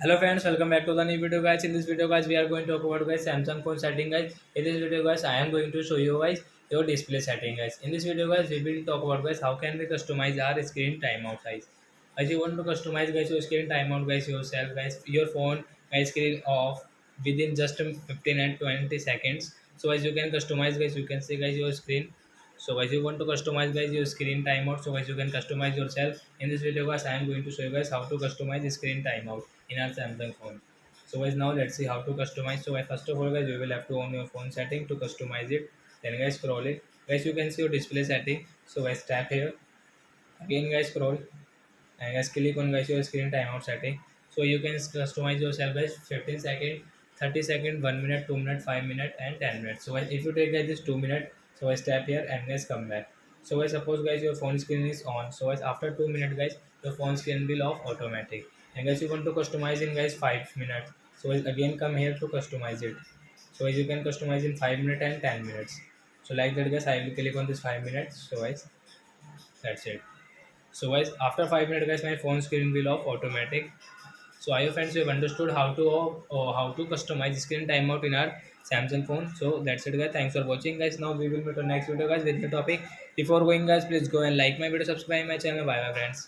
Hello friends, welcome back to the new video guys. In this video guys, we are going to talk about guys Samsung phone setting guys. In this video guys, I am going to show you guys your display setting guys. In this video guys, we will talk about guys how can we customize our screen timeout size. As you want to customize guys your screen timeout guys yourself guys, your phone guys screen off within just 15 and 20 seconds. So as you can customize guys, you can see guys your screen. So as you want to customize guys your screen timeout, so as you can customize yourself. In this video guys, I am going to show you guys how to customize screen timeout in our Samsung phone. So guys, now let's see how to customize. So guys, first of all guys, you will have to on your phone setting to customize it. Then guys, scroll it. Guys, you can see your display setting. So guys, tap here. Again guys, scroll and guys click on guys your screen timeout setting. So you can customize yourself guys 15 second, 30 second, 1 minute, 2 minute, 5 minute and 10 minutes. So guys, if you take guys this 2 minute, so guys tap here and guys come back. So guys, suppose guys your phone screen is on, so guys after 2 minutes guys your phone screen will off automatic. And guys, you want to customize in guys 5 minutes, so guys again come here to customize it. So guys, you can customize in 5 minutes and 10 minutes. So like that guys, I will click on this 5 minutes. So guys, that's it. So guys, after 5 minutes, guys, my phone screen will off automatic. So I hope friends you have understood how to customize screen timeout in our Samsung phone. So that's it, guys. Thanks for watching, guys. Now we will meet on next video, guys, with the topic. Before going, guys, please go and like my video, subscribe my channel. Bye, bye, friends.